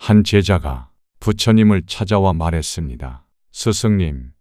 한 제자가 부처님을 찾아와 말했습니다. 스승님,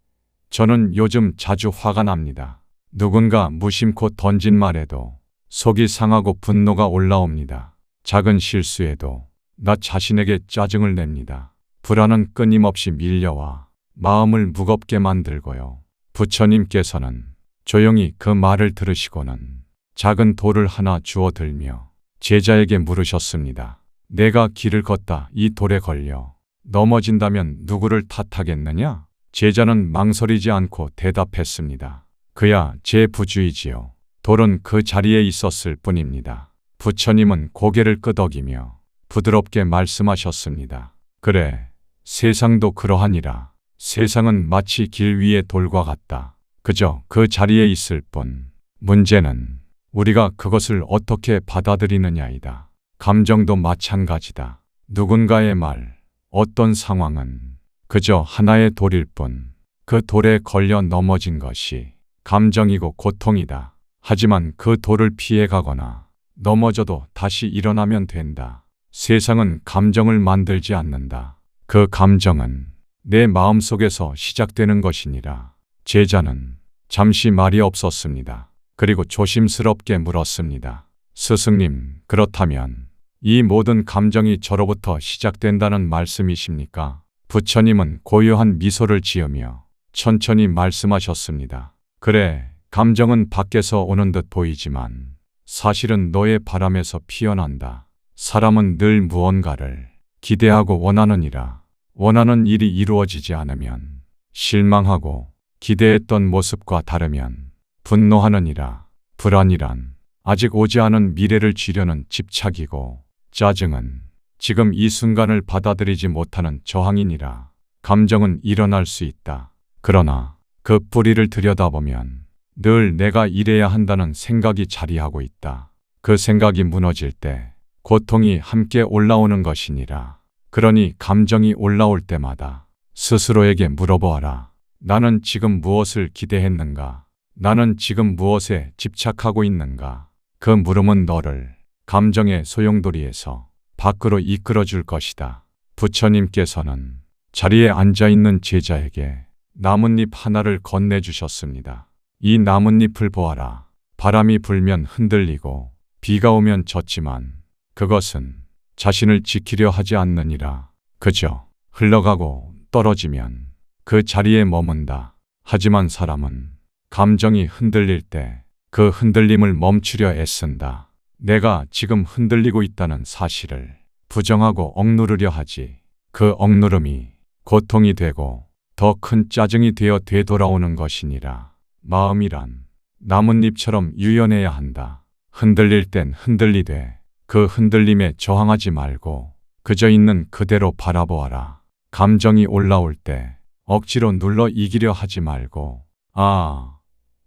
저는 요즘 자주 화가 납니다. 누군가 무심코 던진 말에도 속이 상하고 분노가 올라옵니다. 작은 실수에도 나 자신에게 짜증을 냅니다. 불안은 끊임없이 밀려와 마음을 무겁게 만들고요. 부처님께서는 조용히 그 말을 들으시고는 작은 돌을 하나 주워 들며 제자에게 물으셨습니다. 내가 길을 걷다 이 돌에 걸려 넘어진다면 누구를 탓하겠느냐? 제자는 망설이지 않고 대답했습니다. 그야 제 부주의지요. 돌은 그 자리에 있었을 뿐입니다. 부처님은 고개를 끄덕이며 부드럽게 말씀하셨습니다. 그래, 세상도 그러하니라. 세상은 마치 길 위의 돌과 같다. 그저 그 자리에 있을 뿐. 문제는 우리가 그것을 어떻게 받아들이느냐이다. 감정도 마찬가지다. 누군가의 말, 어떤 상황은 그저 하나의 돌일 뿐. 그 돌에 걸려 넘어진 것이 감정이고 고통이다. 하지만 그 돌을 피해가거나 넘어져도 다시 일어나면 된다. 세상은 감정을 만들지 않는다. 그 감정은 내 마음속에서 시작되는 것이니라. 제자는 잠시 말이 없었습니다. 그리고 조심스럽게 물었습니다. 스승님, 그렇다면 이 모든 감정이 저로부터 시작된다는 말씀이십니까? 부처님은 고요한 미소를 지으며 천천히 말씀하셨습니다. 그래, 감정은 밖에서 오는 듯 보이지만 사실은 너의 바람에서 피어난다. 사람은 늘 무언가를 기대하고 원하느니라. 원하는 일이 이루어지지 않으면 실망하고 기대했던 모습과 다르면 분노하느니라. 불안이란 아직 오지 않은 미래를 쥐려는 집착이고, 짜증은 지금 이 순간을 받아들이지 못하는 저항이니라. 감정은 일어날 수 있다. 그러나 그 뿌리를 들여다보면 늘 내가 이래야 한다는 생각이 자리하고 있다. 그 생각이 무너질 때 고통이 함께 올라오는 것이니라. 그러니 감정이 올라올 때마다 스스로에게 물어보아라. 나는 지금 무엇을 기대했는가? 나는 지금 무엇에 집착하고 있는가? 그 물음은 너를 감정의 소용돌이에서 밖으로 이끌어 줄 것이다. 부처님께서는 자리에 앉아 있는 제자에게 나뭇잎 하나를 건네주셨습니다. 이 나뭇잎을 보아라. 바람이 불면 흔들리고 비가 오면 젖지만 그것은 자신을 지키려 하지 않느니라. 그저 흘러가고 떨어지면 그 자리에 머문다. 하지만 사람은 감정이 흔들릴 때 그 흔들림을 멈추려 애쓴다. 내가 지금 흔들리고 있다는 사실을 부정하고 억누르려 하지. 그 억누름이 고통이 되고 더 큰 짜증이 되어 되돌아오는 것이니라. 마음이란 나뭇잎처럼 유연해야 한다. 흔들릴 땐 흔들리되 그 흔들림에 저항하지 말고 그저 있는 그대로 바라보아라. 감정이 올라올 때 억지로 눌러 이기려 하지 말고, 아,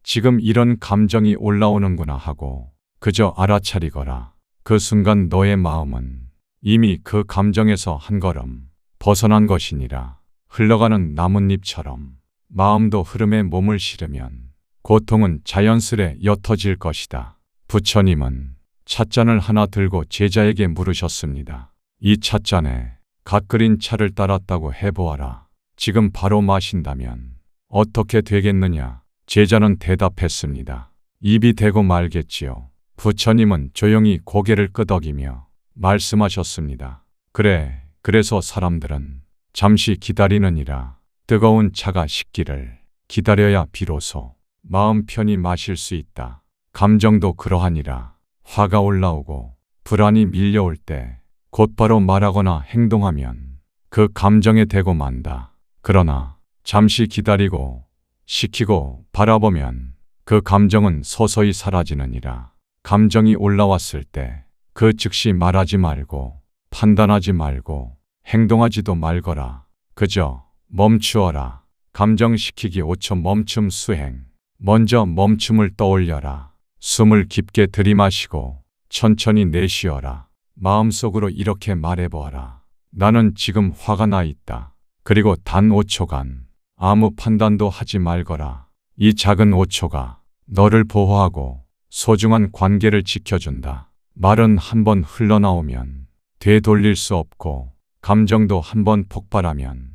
지금 이런 감정이 올라오는구나 하고 그저 알아차리거라. 그 순간 너의 마음은 이미 그 감정에서 한 걸음 벗어난 것이니라. 흘러가는 나뭇잎처럼 마음도 흐름에 몸을 실으면 고통은 자연스레 옅어질 것이다. 부처님은 찻잔을 하나 들고 제자에게 물으셨습니다. 이 찻잔에 갓 끓인 차를 따랐다고 해보아라. 지금 바로 마신다면 어떻게 되겠느냐? 제자는 대답했습니다. 입이 대고 말겠지요. 부처님은 조용히 고개를 끄덕이며 말씀하셨습니다. 그래, 그래서 사람들은 잠시 기다리느니라. 뜨거운 차가 식기를 기다려야 비로소 마음 편히 마실 수 있다. 감정도 그러하니라. 화가 올라오고 불안이 밀려올 때 곧바로 말하거나 행동하면 그 감정에 대고 만다. 그러나 잠시 기다리고 식히고 바라보면 그 감정은 서서히 사라지느니라. 감정이 올라왔을 때 그 즉시 말하지 말고 판단하지 말고 행동하지도 말거라. 그저 멈추어라. 감정식히기 5초 멈춤 수행. 먼저 멈춤을 떠올려라. 숨을 깊게 들이마시고 천천히 내쉬어라. 마음속으로 이렇게 말해보아라. 나는 지금 화가 나 있다. 그리고 단 5초간 아무 판단도 하지 말거라. 이 작은 5초가 너를 보호하고 소중한 관계를 지켜준다. 말은 한번 흘러나오면 되돌릴 수 없고 감정도 한번 폭발하면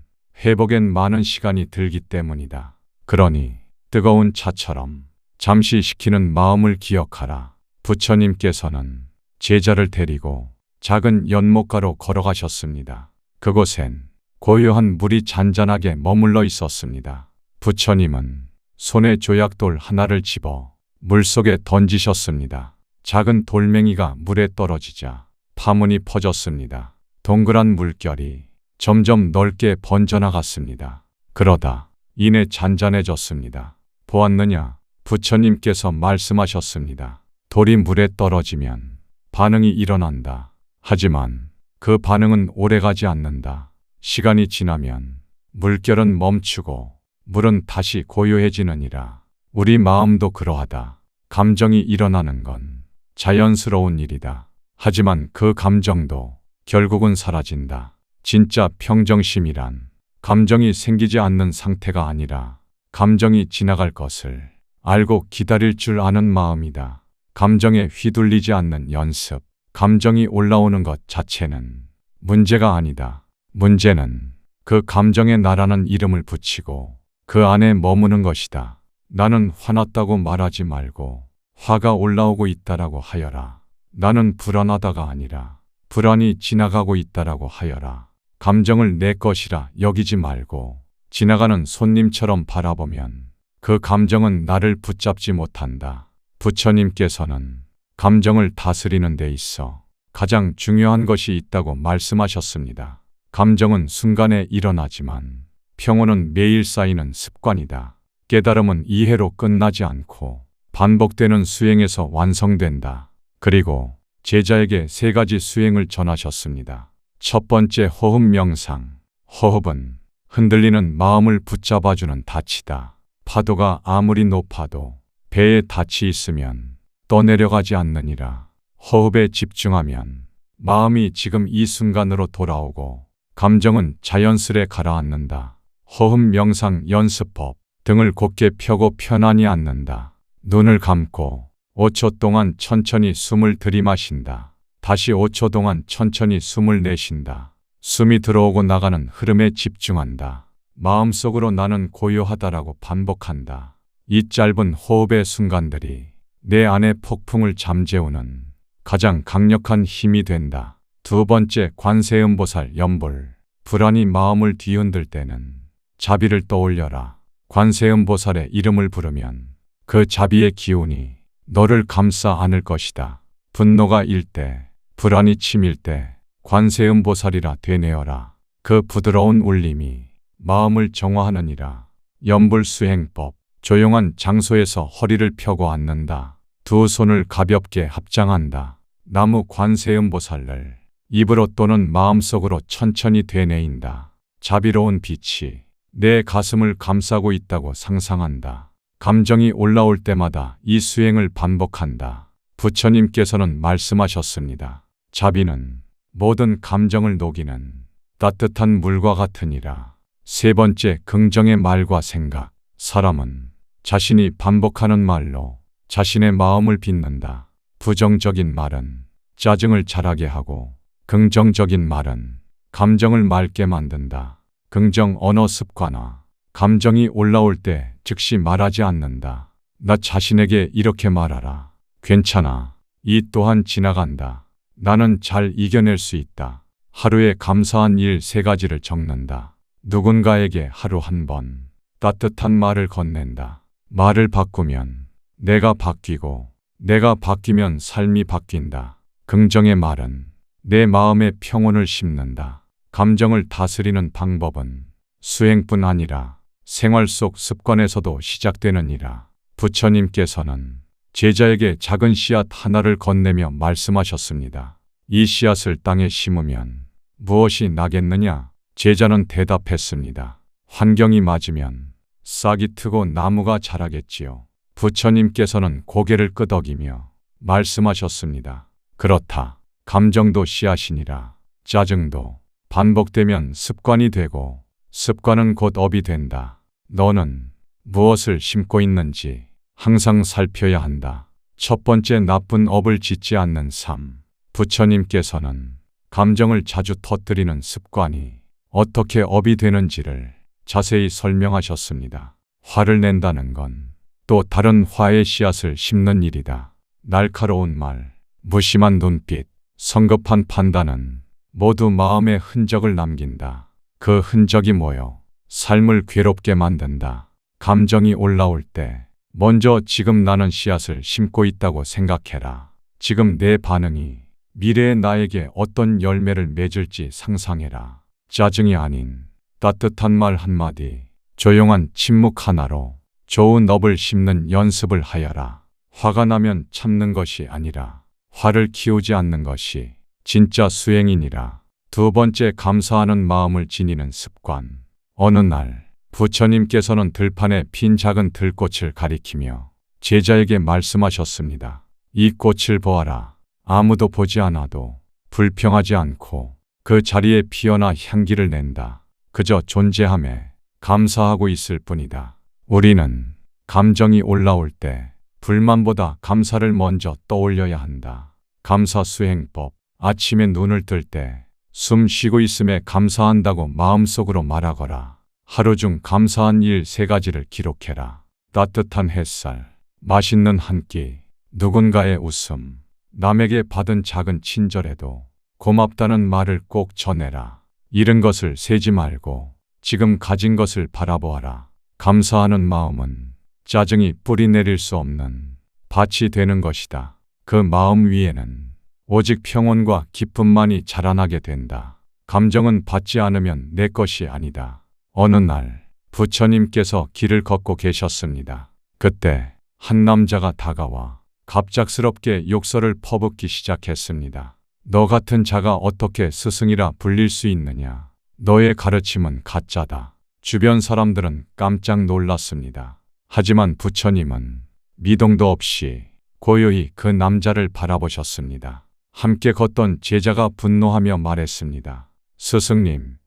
회복엔 많은 시간이 들기 때문이다. 그러니 뜨거운 차처럼 잠시 식히는 마음을 기억하라. 부처님께서는 제자를 데리고 작은 연못가로 걸어가셨습니다. 그곳엔 고요한 물이 잔잔하게 머물러 있었습니다. 부처님은 손에 조약돌 하나를 집어 물속에 던지셨습니다. 작은 돌멩이가 물에 떨어지자 파문이 퍼졌습니다. 동그란 물결이 점점 넓게 번져나갔습니다. 그러다 이내 잔잔해졌습니다. 보았느냐? 부처님께서 말씀하셨습니다. 돌이 물에 떨어지면 반응이 일어난다. 하지만 그 반응은 오래가지 않는다. 시간이 지나면 물결은 멈추고 물은 다시 고요해지느니라. 우리 마음도 그러하다. 감정이 일어나는 건 자연스러운 일이다. 하지만 그 감정도 결국은 사라진다. 진짜 평정심이란 감정이 생기지 않는 상태가 아니라 감정이 지나갈 것을 알고 기다릴 줄 아는 마음이다. 감정에 휘둘리지 않는 연습. 감정이 올라오는 것 자체는 문제가 아니다. 문제는 그 감정에 나라는 이름을 붙이고 그 안에 머무는 것이다. 나는 화났다고 말하지 말고 화가 올라오고 있다라고 하여라. 나는 불안하다가 아니라 불안이 지나가고 있다라고 하여라. 감정을 내 것이라 여기지 말고 지나가는 손님처럼 바라보면 그 감정은 나를 붙잡지 못한다. 부처님께서는 감정을 다스리는 데 있어 가장 중요한 것이 있다고 말씀하셨습니다. 감정은 순간에 일어나지만 평온은 매일 쌓이는 습관이다. 깨달음은 이해로 끝나지 않고 반복되는 수행에서 완성된다. 그리고 제자에게 3가지 수행을 전하셨습니다. 첫 번째, 호흡 명상. 호흡은 흔들리는 마음을 붙잡아주는 닻이다. 파도가 아무리 높아도 배에 닻이 있으면 떠내려가지 않느니라. 호흡에 집중하면 마음이 지금 이 순간으로 돌아오고 감정은 자연스레 가라앉는다. 호흡 명상 연습법. 등을 곧게 펴고 편안히 앉는다. 눈을 감고 5초 동안 천천히 숨을 들이마신다. 다시 5초 동안 천천히 숨을 내쉰다. 숨이 들어오고 나가는 흐름에 집중한다. 마음속으로 나는 고요하다라고 반복한다. 이 짧은 호흡의 순간들이 내 안의 폭풍을 잠재우는 가장 강력한 힘이 된다. 두 번째, 관세음보살 연불. 불안이 마음을 뒤흔들 때는 자비를 떠올려라. 관세음보살의 이름을 부르면 그 자비의 기운이 너를 감싸 안을 것이다. 분노가 일 때, 불안이 치밀 때 관세음보살이라 되뇌어라. 그 부드러운 울림이 마음을 정화하느니라. 연불수행법. 조용한 장소에서 허리를 펴고 앉는다. 두 손을 가볍게 합장한다. 나무 관세음보살을 입으로 또는 마음속으로 천천히 되뇌인다. 자비로운 빛이 내 가슴을 감싸고 있다고 상상한다. 감정이 올라올 때마다 이 수행을 반복한다. 부처님께서는 말씀하셨습니다. 자비는 모든 감정을 녹이는 따뜻한 물과 같으니라. 세 번째, 긍정의 말과 생각. 사람은 자신이 반복하는 말로 자신의 마음을 빚는다. 부정적인 말은 짜증을 자라게 하고 긍정적인 말은 감정을 맑게 만든다. 긍정 언어 습관화. 감정이 올라올 때 즉시 말하지 않는다. 나 자신에게 이렇게 말하라. 괜찮아. 이 또한 지나간다. 나는 잘 이겨낼 수 있다. 하루에 감사한 일 3가지를 적는다. 누군가에게 하루 한 번 따뜻한 말을 건넨다. 말을 바꾸면 내가 바뀌고 내가 바뀌면 삶이 바뀐다. 긍정의 말은 내 마음의 평온을 심는다. 감정을 다스리는 방법은 수행뿐 아니라 생활 속 습관에서도 시작되느니라. 부처님께서는 제자에게 작은 씨앗 하나를 건네며 말씀하셨습니다. 이 씨앗을 땅에 심으면 무엇이 나겠느냐? 제자는 대답했습니다. 환경이 맞으면 싹이 트고 나무가 자라겠지요. 부처님께서는 고개를 끄덕이며 말씀하셨습니다. 그렇다. 감정도 씨앗이니라. 짜증도 반복되면 습관이 되고 습관은 곧 업이 된다. 너는 무엇을 심고 있는지 항상 살펴야 한다. 첫 번째, 나쁜 업을 짓지 않는 삶. 부처님께서는 감정을 자주 터뜨리는 습관이 어떻게 업이 되는지를 자세히 설명하셨습니다. 화를 낸다는 건 또 다른 화의 씨앗을 심는 일이다. 날카로운 말, 무심한 눈빛, 성급한 판단은 모두 마음의 흔적을 남긴다. 그 흔적이 모여 삶을 괴롭게 만든다. 감정이 올라올 때 먼저 지금 나는 씨앗을 심고 있다고 생각해라. 지금 내 반응이 미래의 나에게 어떤 열매를 맺을지 상상해라. 짜증이 아닌 따뜻한 말 한마디, 조용한 침묵 하나로 좋은 업을 심는 연습을 하여라. 화가 나면 참는 것이 아니라 화를 키우지 않는 것이 진짜 수행이니라. 두 번째, 감사하는 마음을 지니는 습관. 어느 날 부처님께서는 들판에 핀 작은 들꽃을 가리키며 제자에게 말씀하셨습니다. 이 꽃을 보아라. 아무도 보지 않아도 불평하지 않고 그 자리에 피어나 향기를 낸다. 그저 존재함에 감사하고 있을 뿐이다. 우리는 감정이 올라올 때 불만보다 감사를 먼저 떠올려야 한다. 감사 수행법. 아침에 눈을 뜰 때 숨 쉬고 있음에 감사한다고 마음속으로 말하거라. 하루 중 감사한 일 3가지를 기록해라. 따뜻한 햇살, 맛있는 한 끼, 누군가의 웃음, 남에게 받은 작은 친절에도 고맙다는 말을 꼭 전해라. 잃은 것을 세지 말고 지금 가진 것을 바라보아라. 감사하는 마음은 짜증이 뿌리 내릴 수 없는 밭이 되는 것이다. 그 마음 위에는 오직 평온과 기쁨만이 자라나게 된다. 감정은 받지 않으면 내 것이 아니다. 어느 날 부처님께서 길을 걷고 계셨습니다. 그때 한 남자가 다가와 갑작스럽게 욕설을 퍼붓기 시작했습니다. 너 같은 자가 어떻게 스승이라 불릴 수 있느냐? 너의 가르침은 가짜다. 주변 사람들은 깜짝 놀랐습니다. 하지만 부처님은 미동도 없이 고요히 그 남자를 바라보셨습니다. 함께 걷던 제자가 분노하며 말했습니다. 스승님,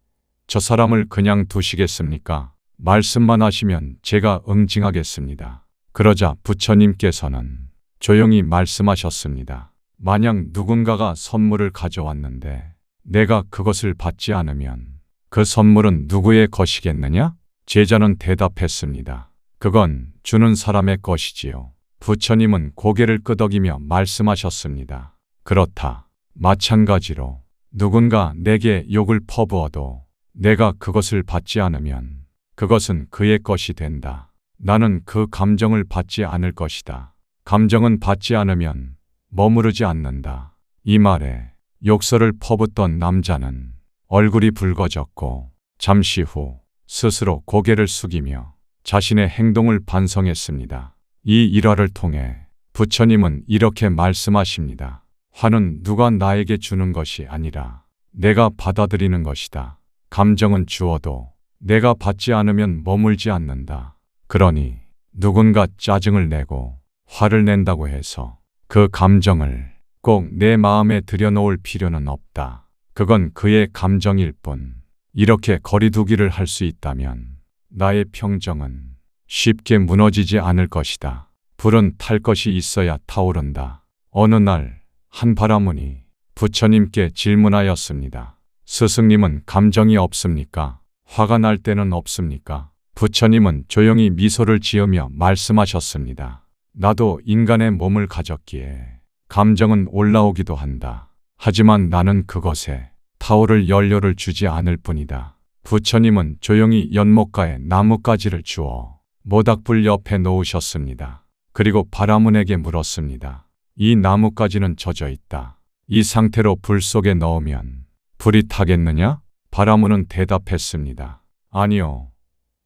저 사람을 그냥 두시겠습니까? 말씀만 하시면 제가 응징하겠습니다. 그러자 부처님께서는 조용히 말씀하셨습니다. 만약 누군가가 선물을 가져왔는데 내가 그것을 받지 않으면 그 선물은 누구의 것이겠느냐? 제자는 대답했습니다. 그건 주는 사람의 것이지요. 부처님은 고개를 끄덕이며 말씀하셨습니다. 그렇다. 마찬가지로 누군가 내게 욕을 퍼부어도 내가 그것을 받지 않으면 그것은 그의 것이 된다. 나는 그 감정을 받지 않을 것이다. 감정은 받지 않으면 머무르지 않는다. 이 말에 욕설을 퍼붓던 남자는 얼굴이 붉어졌고 잠시 후 스스로 고개를 숙이며 자신의 행동을 반성했습니다. 이 일화를 통해 부처님은 이렇게 말씀하십니다. 화는 누가 나에게 주는 것이 아니라 내가 받아들이는 것이다. 감정은 주어도 내가 받지 않으면 머물지 않는다. 그러니 누군가 짜증을 내고 화를 낸다고 해서 그 감정을 꼭 내 마음에 들여놓을 필요는 없다. 그건 그의 감정일 뿐. 이렇게 거리두기를 할 수 있다면 나의 평정은 쉽게 무너지지 않을 것이다. 불은 탈 것이 있어야 타오른다. 어느 날 한 바라문이 부처님께 질문하였습니다. 스승님은 감정이 없습니까? 화가 날 때는 없습니까? 부처님은 조용히 미소를 지으며 말씀하셨습니다. 나도 인간의 몸을 가졌기에 감정은 올라오기도 한다. 하지만 나는 그것에 타오를 연료를 주지 않을 뿐이다. 부처님은 조용히 연못가에 나뭇가지를 주어 모닥불 옆에 놓으셨습니다. 그리고 바라문에게 물었습니다. 이 나뭇가지는 젖어 있다. 이 상태로 불 속에 넣으면 불이 타겠느냐? 바라문은 대답했습니다. 아니요.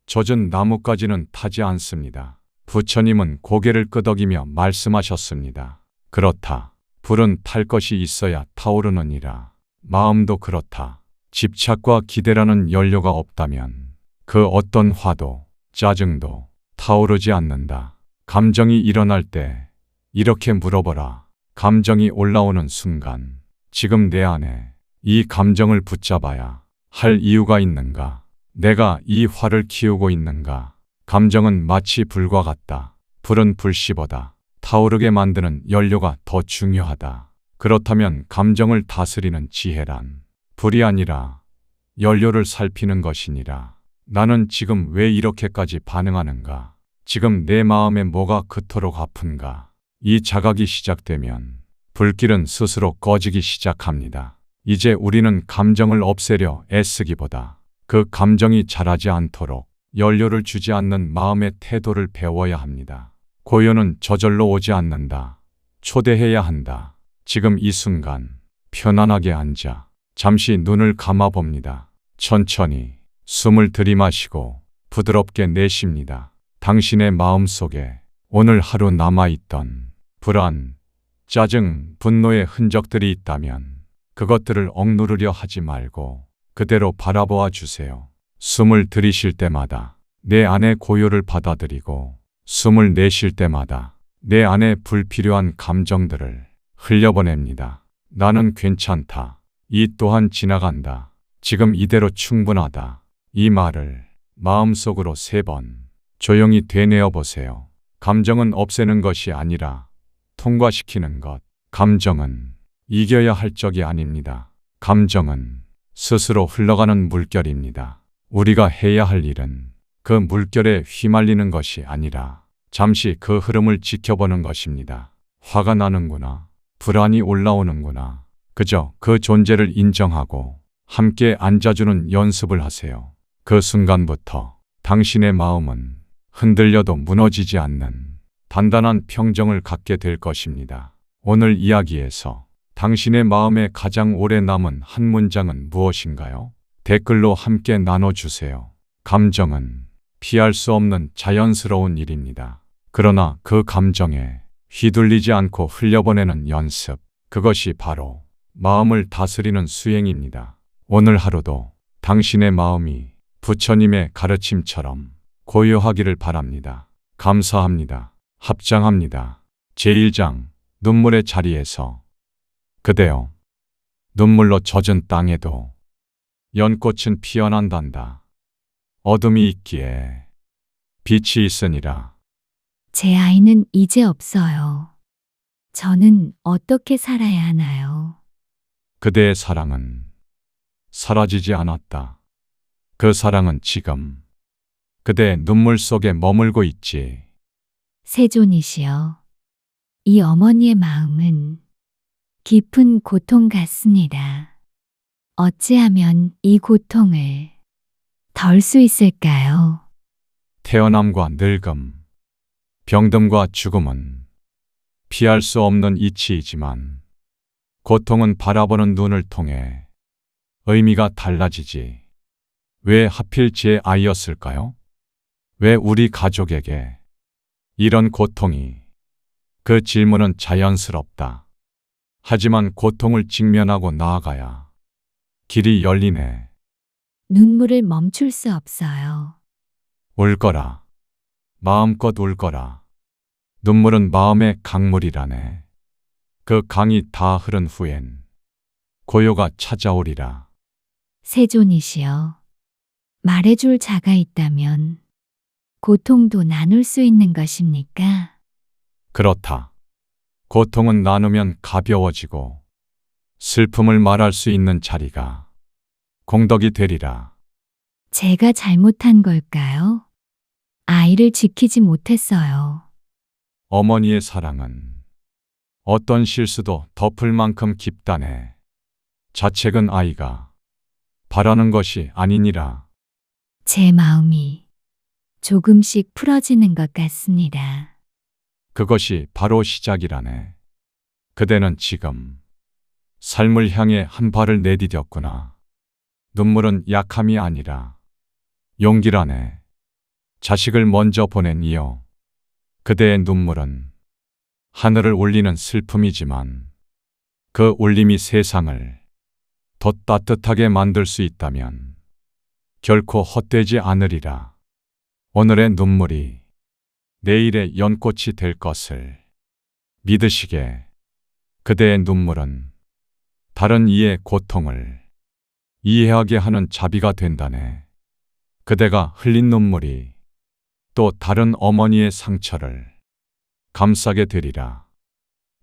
젖은 나뭇가지는 타지 않습니다. 부처님은 고개를 끄덕이며 말씀하셨습니다. 그렇다. 불은 탈 것이 있어야 타오르느니라. 마음도 그렇다. 집착과 기대라는 연료가 없다면 그 어떤 화도 짜증도 타오르지 않는다. 감정이 일어날 때 이렇게 물어보라. 감정이 올라오는 순간 지금 내 안에 이 감정을 붙잡아야 할 이유가 있는가? 내가 이 화를 키우고 있는가? 감정은 마치 불과 같다. 불은 불씨보다 타오르게 만드는 연료가 더 중요하다. 그렇다면 감정을 다스리는 지혜란 불이 아니라 연료를 살피는 것이니라. 나는 지금 왜 이렇게까지 반응하는가? 지금 내 마음에 뭐가 그토록 아픈가? 이 자각이 시작되면 불길은 스스로 꺼지기 시작합니다. 이제 우리는 감정을 없애려 애쓰기보다 그 감정이 자라지 않도록 연료를 주지 않는 마음의 태도를 배워야 합니다. 고요는 저절로 오지 않는다. 초대해야 한다. 지금 이 순간 편안하게 앉아 잠시 눈을 감아 봅니다. 천천히 숨을 들이마시고 부드럽게 내쉽니다. 당신의 마음속에 오늘 하루 남아있던 불안, 짜증, 분노의 흔적들이 있다면 그것들을 억누르려 하지 말고 그대로 바라보아 주세요. 숨을 들이쉴 때마다 내 안의 고요를 받아들이고 숨을 내쉴 때마다 내 안에 불필요한 감정들을 흘려보냅니다. 나는 괜찮다. 이 또한 지나간다. 지금 이대로 충분하다. 이 말을 마음속으로 3번 조용히 되뇌어 보세요. 감정은 없애는 것이 아니라 통과시키는 것. 감정은 이겨야 할 적이 아닙니다. 감정은 스스로 흘러가는 물결입니다. 우리가 해야 할 일은 그 물결에 휘말리는 것이 아니라 잠시 그 흐름을 지켜보는 것입니다. 화가 나는구나. 불안이 올라오는구나. 그저 그 존재를 인정하고 함께 앉아주는 연습을 하세요. 그 순간부터 당신의 마음은 흔들려도 무너지지 않는 단단한 평정을 갖게 될 것입니다. 오늘 이야기에서 당신의 마음에 가장 오래 남은 한 문장은 무엇인가요? 댓글로 함께 나눠주세요. 감정은 피할 수 없는 자연스러운 일입니다. 그러나 그 감정에 휘둘리지 않고 흘려보내는 연습, 그것이 바로 마음을 다스리는 수행입니다. 오늘 하루도 당신의 마음이 부처님의 가르침처럼 고요하기를 바랍니다. 감사합니다. 합장합니다. 제1장 눈물의 자리에서 그대여 눈물로 젖은 땅에도 연꽃은 피어난단다. 어둠이 있기에 빛이 있으니라. 제 아이는 이제 없어요. 저는 어떻게 살아야 하나요? 그대의 사랑은 사라지지 않았다. 그 사랑은 지금 그대의 눈물 속에 머물고 있지. 세존이시여, 이 어머니의 마음은 깊은 고통 같습니다. 어찌하면 이 고통을 덜 수 있을까요? 태어남과 늙음, 병듦과 죽음은 피할 수 없는 이치이지만 고통은 바라보는 눈을 통해 의미가 달라지지. 왜 하필 제 아이였을까요? 왜 우리 가족에게 이런 고통이? 그 질문은 자연스럽다. 하지만 고통을 직면하고 나아가야 길이 열리네. 눈물을 멈출 수 없어요. 울 거라. 마음껏 울 거라. 눈물은 마음의 강물이라네. 그 강이 다 흐른 후엔 고요가 찾아오리라. 세존이시여, 말해줄 자가 있다면 고통도 나눌 수 있는 것입니까? 그렇다. 고통은 나누면 가벼워지고 슬픔을 말할 수 있는 자리가 공덕이 되리라. 제가 잘못한 걸까요? 아이를 지키지 못했어요. 어머니의 사랑은 어떤 실수도 덮을 만큼 깊다네. 자책은 아이가 바라는 것이 아니니라. 제 마음이 조금씩 풀어지는 것 같습니다. 그것이 바로 시작이라네. 그대는 지금 삶을 향해 한 발을 내디뎠구나. 눈물은 약함이 아니라 용기라네. 자식을 먼저 보낸 이유. 그대의 눈물은 하늘을 울리는 슬픔이지만 그 울림이 세상을 더 따뜻하게 만들 수 있다면 결코 헛되지 않으리라. 오늘의 눈물이 내일의 연꽃이 될 것을 믿으시게. 그대의 눈물은 다른 이의 고통을 이해하게 하는 자비가 된다네. 그대가 흘린 눈물이 또 다른 어머니의 상처를 감싸게 되리라.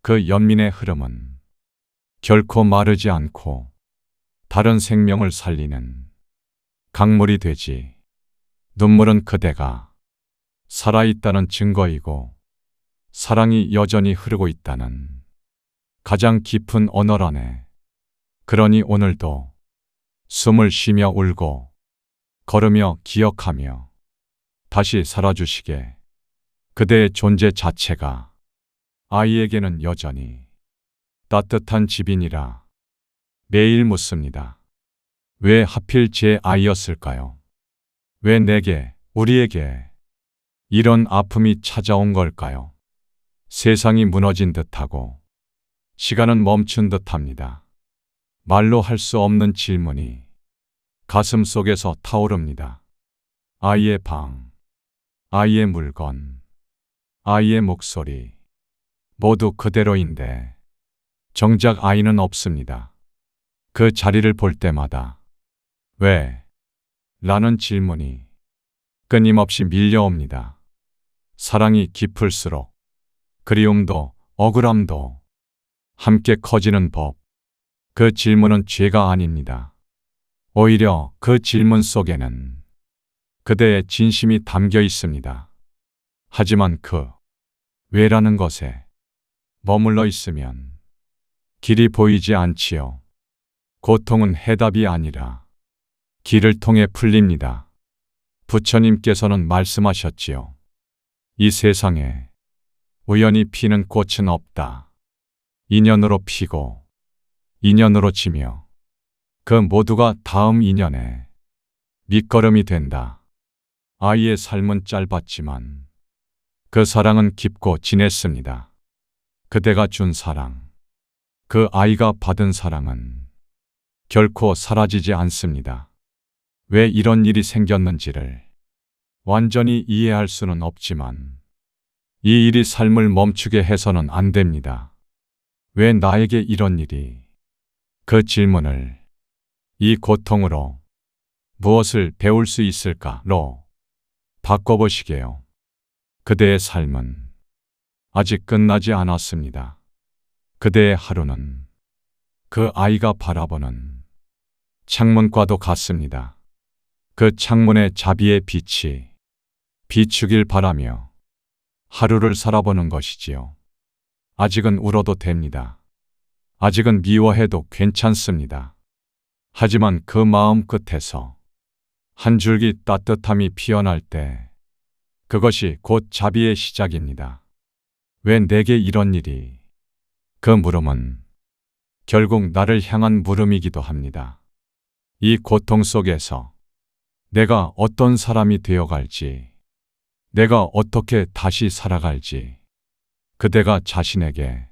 그 연민의 흐름은 결코 마르지 않고 다른 생명을 살리는 강물이 되지. 눈물은 그대가 살아있다는 증거이고 사랑이 여전히 흐르고 있다는 가장 깊은 언어라네. 그러니 오늘도 숨을 쉬며 울고 걸으며 기억하며 다시 살아주시게. 그대의 존재 자체가 아이에게는 여전히 따뜻한 집이니라. 매일 묻습니다. 왜 하필 제 아이였을까요? 왜 내게, 우리에게 이런 아픔이 찾아온 걸까요? 세상이 무너진 듯하고 시간은 멈춘 듯합니다. 말로 할 수 없는 질문이 가슴 속에서 타오릅니다. 아이의 방, 아이의 물건, 아이의 목소리, 모두 그대로인데 정작 아이는 없습니다. 그 자리를 볼 때마다 왜? 라는 질문이 끊임없이 밀려옵니다. 사랑이 깊을수록 그리움도 억울함도 함께 커지는 법. 그 질문은 죄가 아닙니다. 오히려 그 질문 속에는 그대의 진심이 담겨 있습니다. 하지만 그 왜라는 것에 머물러 있으면 길이 보이지 않지요. 고통은 해답이 아니라 길을 통해 풀립니다. 부처님께서는 말씀하셨지요. 이 세상에 우연히 피는 꽃은 없다. 인연으로 피고 인연으로 지며 그 모두가 다음 인연에 밑거름이 된다. 아이의 삶은 짧았지만 그 사랑은 깊고 진했습니다. 그대가 준 사랑, 그 아이가 받은 사랑은 결코 사라지지 않습니다. 왜 이런 일이 생겼는지를 완전히 이해할 수는 없지만 이 일이 삶을 멈추게 해서는 안 됩니다. 왜 나에게 이런 일이? 그 질문을 이 고통으로 무엇을 배울 수 있을까로 바꿔보시게요. 그대의 삶은 아직 끝나지 않았습니다. 그대의 하루는 그 아이가 바라보는 창문과도 같습니다. 그 창문에 자비의 빛이 비추길 바라며 하루를 살아보는 것이지요. 아직은 울어도 됩니다. 아직은 미워해도 괜찮습니다. 하지만 그 마음 끝에서 한 줄기 따뜻함이 피어날 때 그것이 곧 자비의 시작입니다. 왜 내게 이런 일이? 그 물음은 결국 나를 향한 물음이기도 합니다. 이 고통 속에서 내가 어떤 사람이 되어갈지, 내가 어떻게 다시 살아갈지, 그대가 자신에게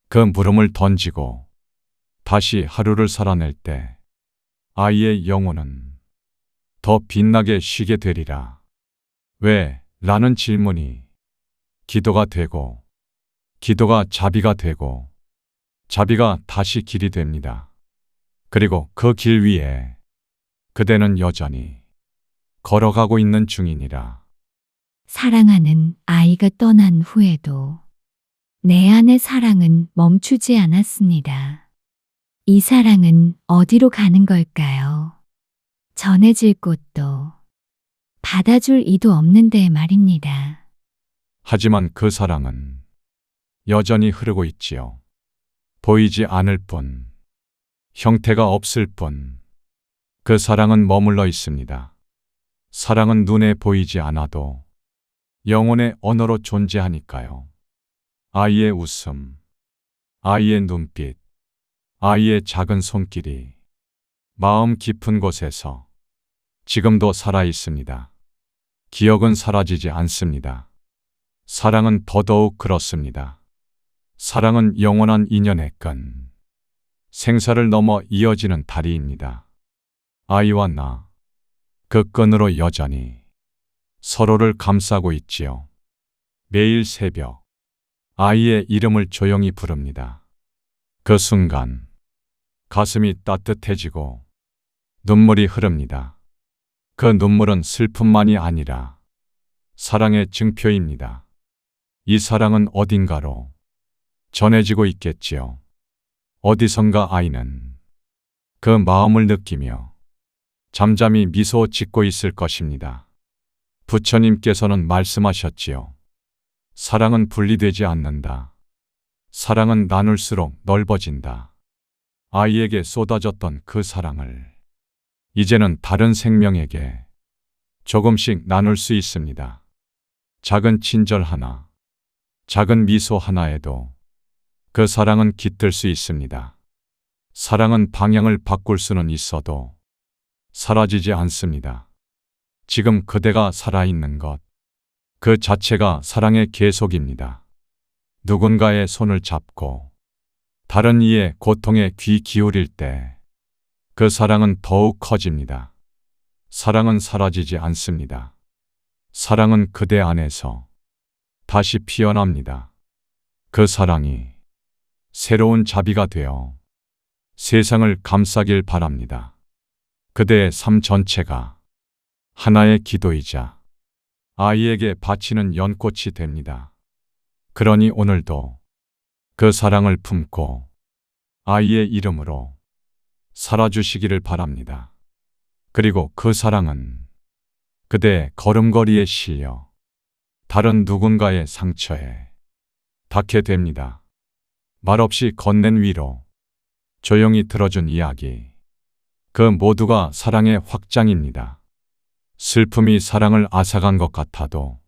그 물음을 던지고 다시 하루를 살아낼 때 아이의 영혼은 더 빛나게 쉬게 되리라. 왜? 라는 질문이 기도가 되고, 기도가 자비가 되고, 자비가 다시 길이 됩니다. 그리고 그 길 위에 그대는 여전히 걸어가고 있는 중이니라. 사랑하는 아이가 떠난 후에도 내 안의 사랑은 멈추지 않았습니다. 이 사랑은 어디로 가는 걸까요? 전해질 곳도 받아줄 이도 없는데 말입니다. 하지만 그 사랑은 여전히 흐르고 있지요. 보이지 않을 뿐, 형태가 없을 뿐, 그 사랑은 머물러 있습니다. 사랑은 눈에 보이지 않아도 영혼의 언어로 존재하니까요. 아이의 웃음, 아이의 눈빛, 아이의 작은 손길이 마음 깊은 곳에서 지금도 살아 있습니다. 기억은 사라지지 않습니다. 사랑은 더더욱 그렇습니다. 사랑은 영원한 인연의 끈, 생사를 넘어 이어지는 다리입니다. 아이와 나, 그 끈으로 여전히 서로를 감싸고 있지요. 매일 새벽, 아이의 이름을 조용히 부릅니다. 그 순간, 가슴이 따뜻해지고 눈물이 흐릅니다. 그 눈물은 슬픔만이 아니라 사랑의 증표입니다. 이 사랑은 어딘가로 전해지고 있겠지요. 어디선가 아이는 그 마음을 느끼며 잠잠히 미소 짓고 있을 것입니다. 부처님께서는 말씀하셨지요. 사랑은 분리되지 않는다. 사랑은 나눌수록 넓어진다. 아이에게 쏟아졌던 그 사랑을 이제는 다른 생명에게 조금씩 나눌 수 있습니다. 작은 친절 하나, 작은 미소 하나에도 그 사랑은 깃들 수 있습니다. 사랑은 방향을 바꿀 수는 있어도 사라지지 않습니다. 지금 그대가 살아있는 것, 그 자체가 사랑의 계속입니다. 누군가의 손을 잡고 다른 이의 고통에 귀 기울일 때 그 사랑은 더욱 커집니다. 사랑은 사라지지 않습니다. 사랑은 그대 안에서 다시 피어납니다. 그 사랑이 새로운 자비가 되어 세상을 감싸길 바랍니다. 그대의 삶 전체가 하나의 기도이자 아이에게 바치는 연꽃이 됩니다. 그러니 오늘도 그 사랑을 품고 아이의 이름으로 살아주시기를 바랍니다. 그리고 그 사랑은 그대의 걸음걸이에 실려 다른 누군가의 상처에 닿게 됩니다. 말없이 건넨 위로, 조용히 들어준 이야기, 그 모두가 사랑의 확장입니다. 슬픔이 사랑을 앗아간 것 같아도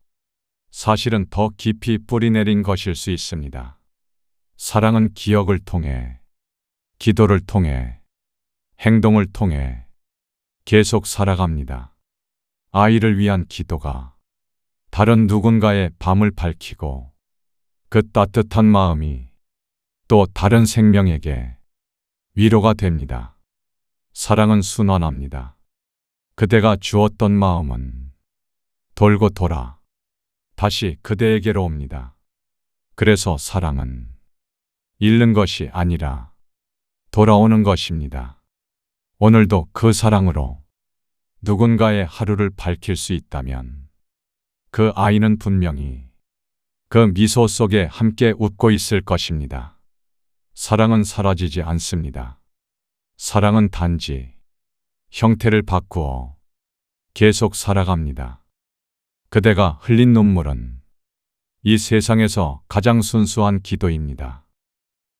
사실은 더 깊이 뿌리내린 것일 수 있습니다. 사랑은 기억을 통해, 기도를 통해, 행동을 통해 계속 살아갑니다. 아이를 위한 기도가 다른 누군가의 밤을 밝히고 그 따뜻한 마음이 또 다른 생명에게 위로가 됩니다. 사랑은 순환합니다. 그대가 주었던 마음은 돌고 돌아 다시 그대에게로 옵니다. 그래서 사랑은 잃는 것이 아니라 돌아오는 것입니다. 오늘도 그 사랑으로 누군가의 하루를 밝힐 수 있다면 그 아이는 분명히 그 미소 속에 함께 웃고 있을 것입니다. 사랑은 사라지지 않습니다. 사랑은 단지 형태를 바꾸어 계속 살아갑니다. 그대가 흘린 눈물은 이 세상에서 가장 순수한 기도입니다.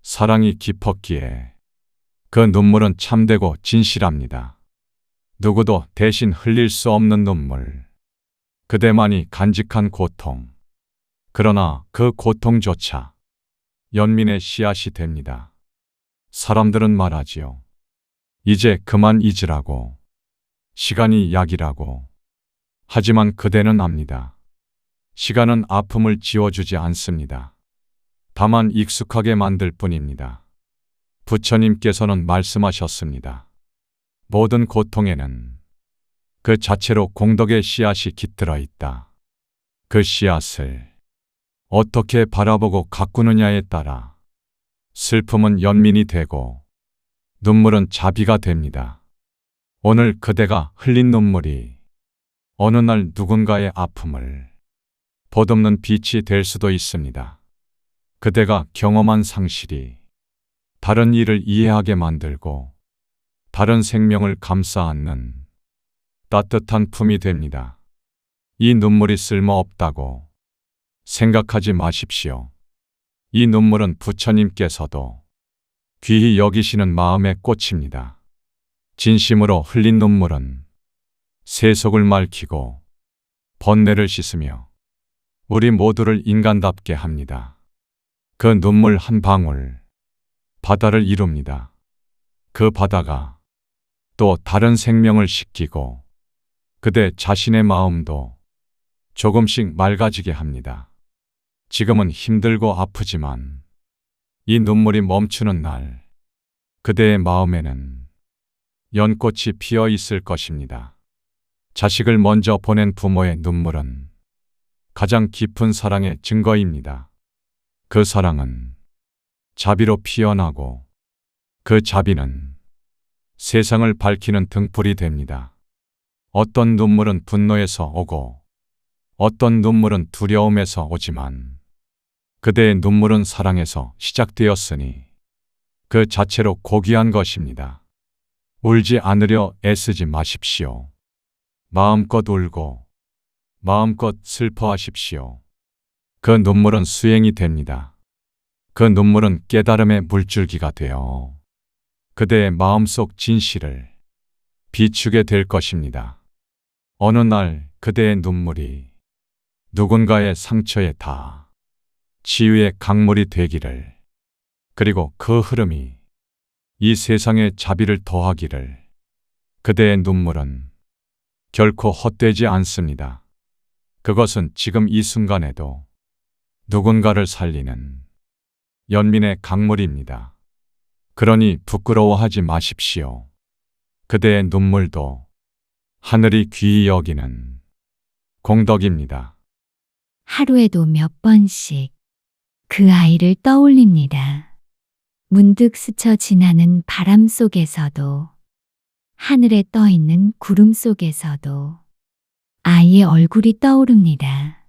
사랑이 깊었기에 그 눈물은 참되고 진실합니다. 누구도 대신 흘릴 수 없는 눈물, 그대만이 간직한 고통. 그러나 그 고통조차 연민의 씨앗이 됩니다. 사람들은 말하지요. 이제 그만 잊으라고, 시간이 약이라고. 하지만 그대는 압니다. 시간은 아픔을 지워주지 않습니다. 다만 익숙하게 만들 뿐입니다. 부처님께서는 말씀하셨습니다. 모든 고통에는 그 자체로 공덕의 씨앗이 깃들어 있다. 그 씨앗을 어떻게 바라보고 가꾸느냐에 따라 슬픔은 연민이 되고 눈물은 자비가 됩니다. 오늘 그대가 흘린 눈물이 어느 날 누군가의 아픔을 보듬는 빛이 될 수도 있습니다. 그대가 경험한 상실이 다른 이를 이해하게 만들고 다른 생명을 감싸 안는 따뜻한 품이 됩니다. 이 눈물이 쓸모없다고 생각하지 마십시오. 이 눈물은 부처님께서도 귀히 여기시는 마음의 꽃입니다. 진심으로 흘린 눈물은 세속을 맑히고 번뇌를 씻으며 우리 모두를 인간답게 합니다. 그 눈물 한 방울 바다를 이룹니다. 그 바다가 또 다른 생명을 씻기고 그대 자신의 마음도 조금씩 맑아지게 합니다. 지금은 힘들고 아프지만 이 눈물이 멈추는 날 그대의 마음에는 연꽃이 피어 있을 것입니다. 자식을 먼저 보낸 부모의 눈물은 가장 깊은 사랑의 증거입니다. 그 사랑은 자비로 피어나고 그 자비는 세상을 밝히는 등불이 됩니다. 어떤 눈물은 분노에서 오고 어떤 눈물은 두려움에서 오지만 그대의 눈물은 사랑에서 시작되었으니 그 자체로 고귀한 것입니다. 울지 않으려 애쓰지 마십시오. 마음껏 울고 마음껏 슬퍼하십시오. 그 눈물은 수행이 됩니다. 그 눈물은 깨달음의 물줄기가 되어 그대의 마음속 진실을 비추게 될 것입니다. 어느 날 그대의 눈물이 누군가의 상처에 닿아 치유의 강물이 되기를, 그리고 그 흐름이 이 세상에 자비를 더하기를. 그대의 눈물은 결코 헛되지 않습니다. 그것은 지금 이 순간에도 누군가를 살리는 연민의 강물입니다. 그러니 부끄러워하지 마십시오. 그대의 눈물도 하늘이 귀히 여기는 공덕입니다. 하루에도 몇 번씩 그 아이를 떠올립니다. 문득 스쳐 지나는 바람 속에서도, 하늘에 떠 있는 구름 속에서도 아이의 얼굴이 떠오릅니다.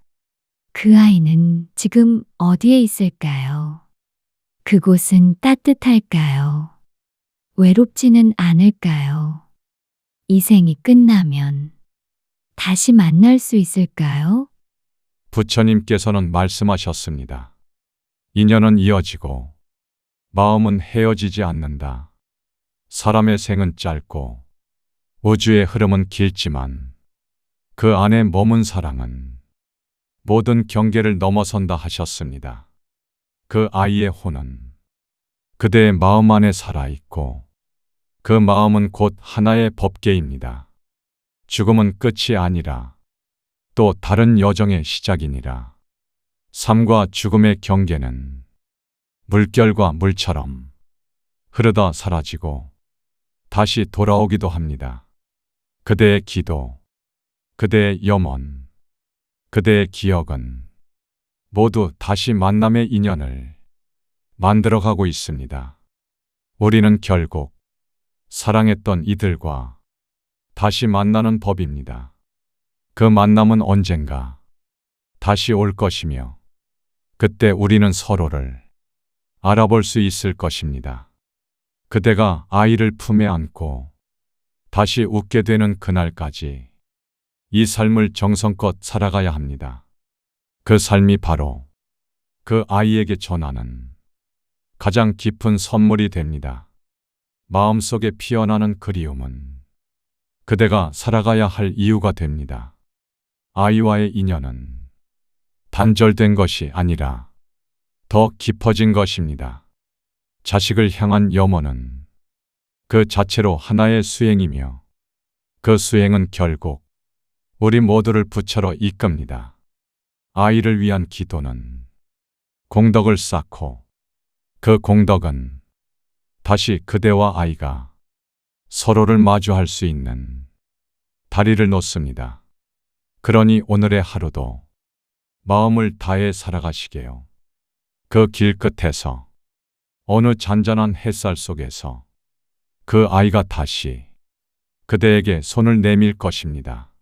그 아이는 지금 어디에 있을까요? 그곳은 따뜻할까요? 외롭지는 않을까요? 이 생이 끝나면 다시 만날 수 있을까요? 부처님께서는 말씀하셨습니다. 인연은 이어지고 마음은 헤어지지 않는다. 사람의 생은 짧고 우주의 흐름은 길지만 그 안에 머문 사랑은 모든 경계를 넘어선다 하셨습니다. 그 아이의 혼은 그대의 마음 안에 살아있고 그 마음은 곧 하나의 법계입니다. 죽음은 끝이 아니라 또 다른 여정의 시작이니라. 삶과 죽음의 경계는 물결과 물처럼 흐르다 사라지고 다시 돌아오기도 합니다. 그대의 기도, 그대의 염원, 그대의 기억은 모두 다시 만남의 인연을 만들어가고 있습니다. 우리는 결국 사랑했던 이들과 다시 만나는 법입니다. 그 만남은 언젠가 다시 올 것이며 그때 우리는 서로를 알아볼 수 있을 것입니다. 그대가 아이를 품에 안고 다시 웃게 되는 그날까지 이 삶을 정성껏 살아가야 합니다. 그 삶이 바로 그 아이에게 전하는 가장 깊은 선물이 됩니다. 마음속에 피어나는 그리움은 그대가 살아가야 할 이유가 됩니다. 아이와의 인연은 단절된 것이 아니라 더 깊어진 것입니다. 자식을 향한 염원은 그 자체로 하나의 수행이며 그 수행은 결국 우리 모두를 부처로 이끕니다. 아이를 위한 기도는 공덕을 쌓고 그 공덕은 다시 그대와 아이가 서로를 마주할 수 있는 다리를 놓습니다. 그러니 오늘의 하루도 마음을 다해 살아가시게요. 그 길 끝에서 어느 잔잔한 햇살 속에서 그 아이가 다시 그대에게 손을 내밀 것입니다.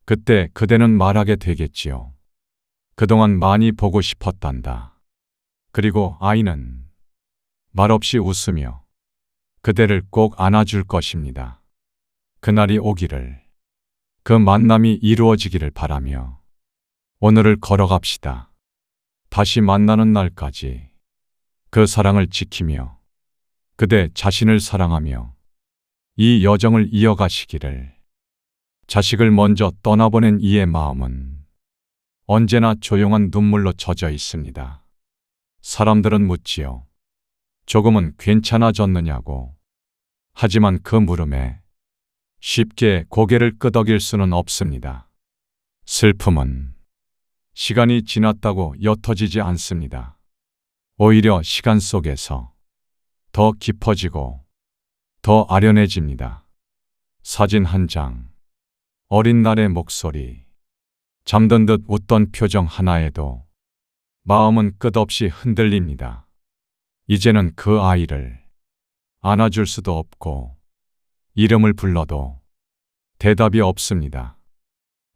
그때 그대는 말하게 되겠지요. 그동안 많이 보고 싶었단다. 그리고 아이는 말없이 웃으며 그대를 꼭 안아줄 것입니다. 그날이 오기를, 그 만남이 이루어지기를 바라며 오늘을 걸어갑시다. 다시 만나는 날까지 그 사랑을 지키며 그대 자신을 사랑하며 이 여정을 이어가시기를. 자식을 먼저 떠나보낸 이의 마음은 언제나 조용한 눈물로 젖어 있습니다. 사람들은 묻지요. 조금은 괜찮아졌느냐고. 하지만 그 물음에 쉽게 고개를 끄덕일 수는 없습니다. 슬픔은 시간이 지났다고 옅어지지 않습니다. 오히려 시간 속에서 더 깊어지고 더 아련해집니다. 사진 한 장, 어린 날의 목소리, 잠든 듯 웃던 표정 하나에도 마음은 끝없이 흔들립니다. 이제는 그 아이를 안아줄 수도 없고 이름을 불러도 대답이 없습니다.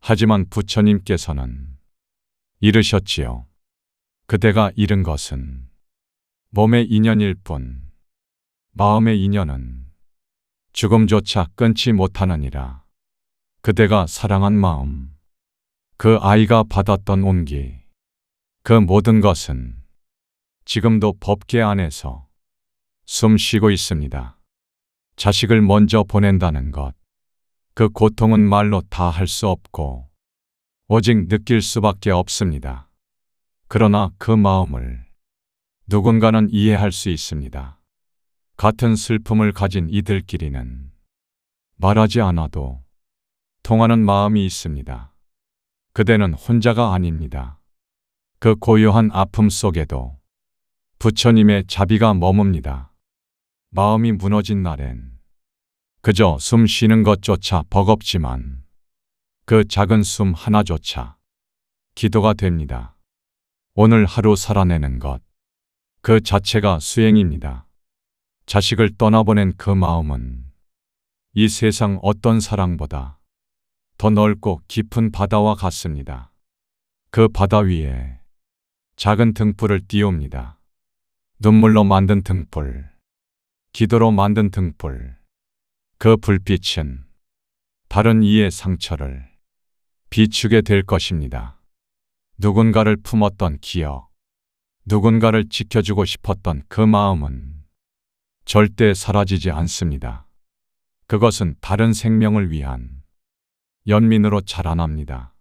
하지만 부처님께서는 이르셨지요. 그대가 잃은 것은 몸의 인연일 뿐 마음의 인연은 죽음조차 끊지 못하느니라. 그대가 사랑한 마음, 그 아이가 받았던 온기, 그 모든 것은 지금도 법계 안에서 숨 쉬고 있습니다. 자식을 먼저 보낸다는 것, 그 고통은 말로 다 할 수 없고 오직 느낄 수밖에 없습니다. 그러나 그 마음을 누군가는 이해할 수 있습니다. 같은 슬픔을 가진 이들끼리는 말하지 않아도 통하는 마음이 있습니다. 그대는 혼자가 아닙니다. 그 고요한 아픔 속에도 부처님의 자비가 머뭅니다. 마음이 무너진 날엔 그저 숨 쉬는 것조차 버겁지만 그 작은 숨 하나조차 기도가 됩니다. 오늘 하루 살아내는 것, 그 자체가 수행입니다. 자식을 떠나보낸 그 마음은 이 세상 어떤 사랑보다 더 넓고 깊은 바다와 같습니다. 그 바다 위에 작은 등불을 띄웁니다. 눈물로 만든 등불, 기도로 만든 등불. 그 불빛은 다른 이의 상처를 비추게 될 것입니다. 누군가를 품었던 기억, 누군가를 지켜주고 싶었던 그 마음은 절대 사라지지 않습니다. 그것은 다른 생명을 위한 연민으로 자라납니다.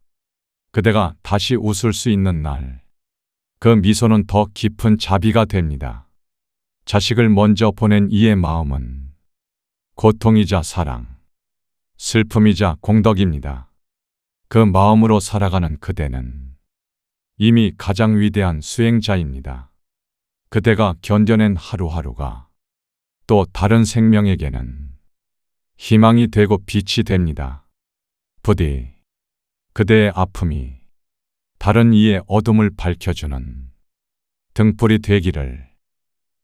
그대가 다시 웃을 수 있는 날, 그 미소는 더 깊은 자비가 됩니다. 자식을 먼저 보낸 이의 마음은 고통이자 사랑, 슬픔이자 공덕입니다. 그 마음으로 살아가는 그대는 이미 가장 위대한 수행자입니다. 그대가 견뎌낸 하루하루가 또 다른 생명에게는 희망이 되고 빛이 됩니다. 부디 그대의 아픔이 다른 이의 어둠을 밝혀주는 등불이 되기를,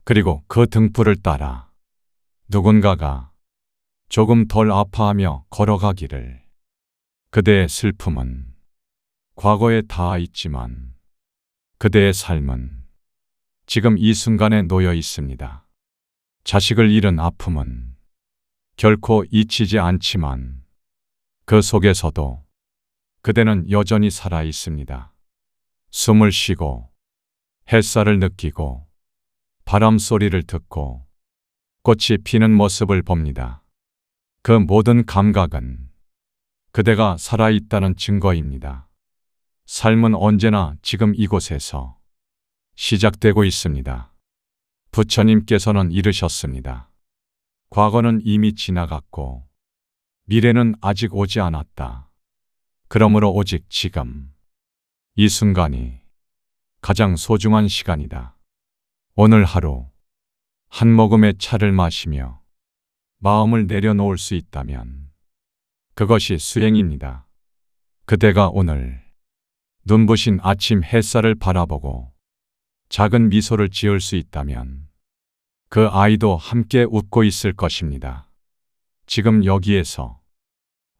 그리고 그 등불을 따라 누군가가 조금 덜 아파하며 걸어가기를. 그대의 슬픔은 과거에 닿아 있지만 그대의 삶은 지금 이 순간에 놓여 있습니다. 자식을 잃은 아픔은 결코 잊히지 않지만 그 속에서도 그대는 여전히 살아 있습니다. 숨을 쉬고 햇살을 느끼고 바람 소리를 듣고 꽃이 피는 모습을 봅니다. 그 모든 감각은 그대가 살아있다는 증거입니다. 삶은 언제나 지금 이곳에서 시작되고 있습니다. 부처님께서는 이르셨습니다. 과거는 이미 지나갔고 미래는 아직 오지 않았다. 그러므로 오직 지금, 이 순간이 가장 소중한 시간이다. 오늘 하루 한 모금의 차를 마시며 마음을 내려놓을 수 있다면 그것이 수행입니다. 그대가 오늘 눈부신 아침 햇살을 바라보고 작은 미소를 지을 수 있다면 그 아이도 함께 웃고 있을 것입니다. 지금 여기에서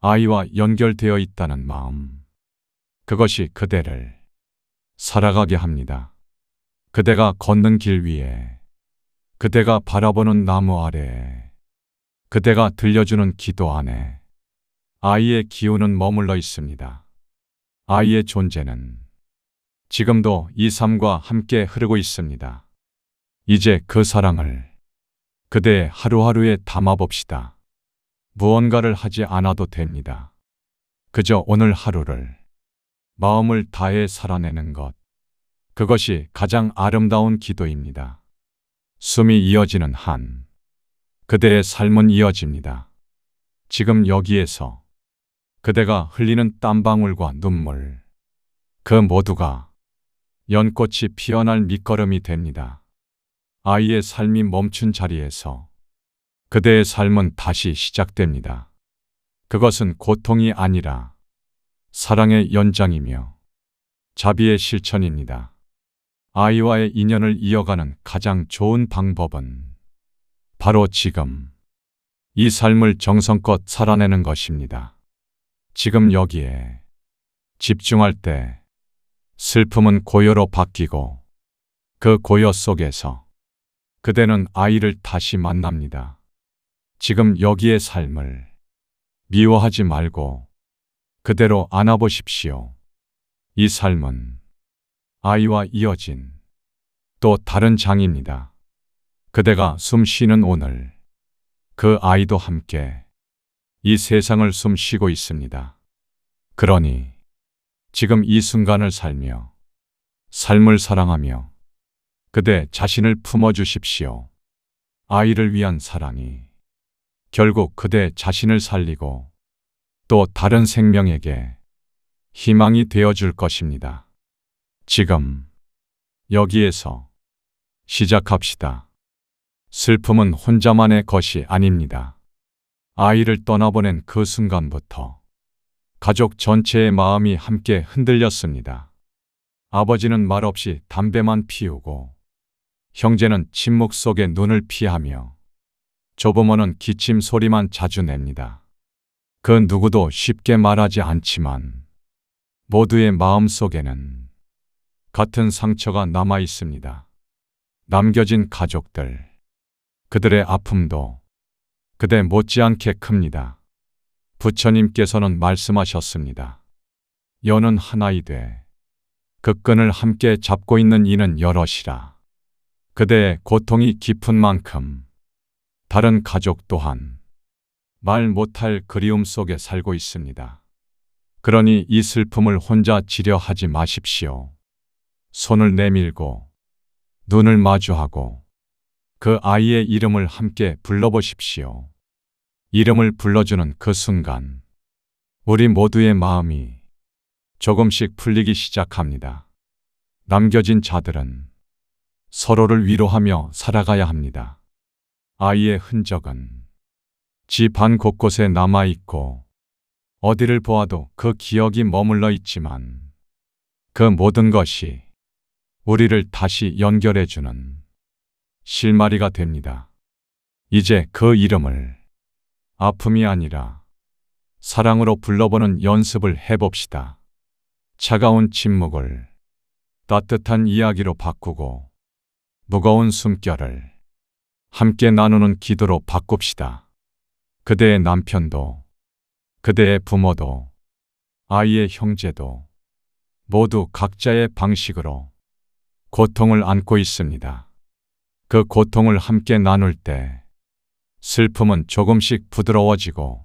아이와 연결되어 있다는 마음, 그것이 그대를 살아가게 합니다. 그대가 걷는 길 위에, 그대가 바라보는 나무 아래에, 그대가 들려주는 기도 안에 아이의 기운은 머물러 있습니다. 아이의 존재는 지금도 이 삶과 함께 흐르고 있습니다. 이제 그 사랑을 그대의 하루하루에 담아봅시다. 무언가를 하지 않아도 됩니다. 그저 오늘 하루를 마음을 다해 살아내는 것, 그것이 가장 아름다운 기도입니다. 숨이 이어지는 한, 그대의 삶은 이어집니다. 지금 여기에서 그대가 흘리는 땀방울과 눈물, 그 모두가 연꽃이 피어날 밑거름이 됩니다. 아이의 삶이 멈춘 자리에서 그대의 삶은 다시 시작됩니다. 그것은 고통이 아니라 사랑의 연장이며 자비의 실천입니다. 아이와의 인연을 이어가는 가장 좋은 방법은 바로 지금 이 삶을 정성껏 살아내는 것입니다. 지금 여기에 집중할 때 슬픔은 고요로 바뀌고 그 고요 속에서 그대는 아이를 다시 만납니다. 지금 여기의 삶을 미워하지 말고 그대로 안아보십시오. 이 삶은 아이와 이어진 또 다른 장입니다. 그대가 숨 쉬는 오늘, 그 아이도 함께 이 세상을 숨 쉬고 있습니다. 그러니 지금 이 순간을 살며 삶을 사랑하며 그대 자신을 품어주십시오. 아이를 위한 사랑이 결국 그대 자신을 살리고 또 다른 생명에게 희망이 되어줄 것입니다. 지금 여기에서 시작합시다. 슬픔은 혼자만의 것이 아닙니다. 아이를 떠나보낸 그 순간부터 가족 전체의 마음이 함께 흔들렸습니다. 아버지는 말없이 담배만 피우고 형제는 침묵 속에 눈을 피하며 조부모는 기침 소리만 자주 냅니다. 그 누구도 쉽게 말하지 않지만 모두의 마음 속에는 같은 상처가 남아 있습니다. 남겨진 가족들, 그들의 아픔도 그대 못지않게 큽니다. 부처님께서는 말씀하셨습니다. 여는 하나이되 그 끈을 함께 잡고 있는 이는 여럿이라. 그대의 고통이 깊은 만큼 다른 가족 또한 말 못할 그리움 속에 살고 있습니다. 그러니 이 슬픔을 혼자 지려하지 마십시오. 손을 내밀고 눈을 마주하고 그 아이의 이름을 함께 불러보십시오. 이름을 불러주는 그 순간 우리 모두의 마음이 조금씩 풀리기 시작합니다. 남겨진 자들은 서로를 위로하며 살아가야 합니다. 아이의 흔적은 집안 곳곳에 남아있고 어디를 보아도 그 기억이 머물러 있지만 그 모든 것이 우리를 다시 연결해주는 실마리가 됩니다. 이제 그 이름을 아픔이 아니라 사랑으로 불러보는 연습을 해봅시다. 차가운 침묵을 따뜻한 이야기로 바꾸고 무거운 숨결을 함께 나누는 기도로 바꿉시다. 그대의 남편도, 그대의 부모도, 아이의 형제도 모두 각자의 방식으로 고통을 안고 있습니다. 그 고통을 함께 나눌 때 슬픔은 조금씩 부드러워지고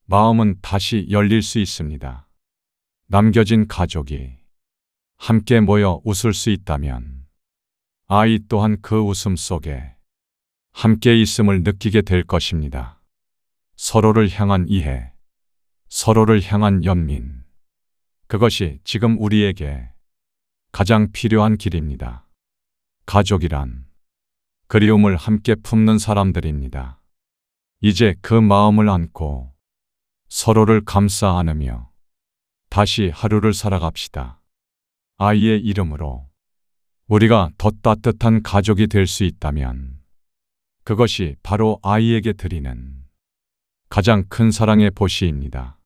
마음은 다시 열릴 수 있습니다. 남겨진 가족이 함께 모여 웃을 수 있다면 아이 또한 그 웃음 속에 함께 있음을 느끼게 될 것입니다. 서로를 향한 이해, 서로를 향한 연민. 그것이 지금 우리에게 가장 필요한 길입니다. 가족이란 그리움을 함께 품는 사람들입니다. 이제 그 마음을 안고 서로를 감싸 안으며 다시 하루를 살아갑시다. 아이의 이름으로 우리가 더 따뜻한 가족이 될 수 있다면 그것이 바로 아이에게 드리는 가장 큰 사랑의 보시입니다.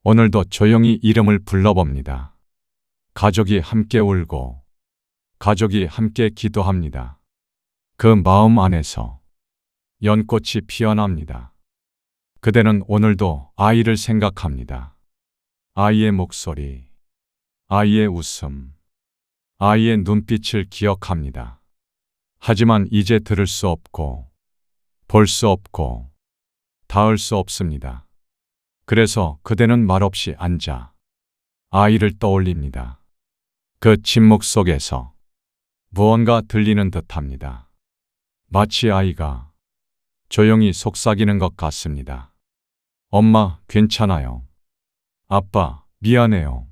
오늘도 조용히 이름을 불러봅니다. 가족이 함께 울고 가족이 함께 기도합니다. 그 마음 안에서 연꽃이 피어납니다. 그대는 오늘도 아이를 생각합니다. 아이의 목소리, 아이의 웃음, 아이의 눈빛을 기억합니다. 하지만 이제 들을 수 없고 볼 수 없고 닿을 수 없습니다. 그래서 그대는 말없이 앉아 아이를 떠올립니다. 그 침묵 속에서 무언가 들리는 듯합니다. 마치 아이가 조용히 속삭이는 것 같습니다. 엄마, 괜찮아요. 아빠, 미안해요.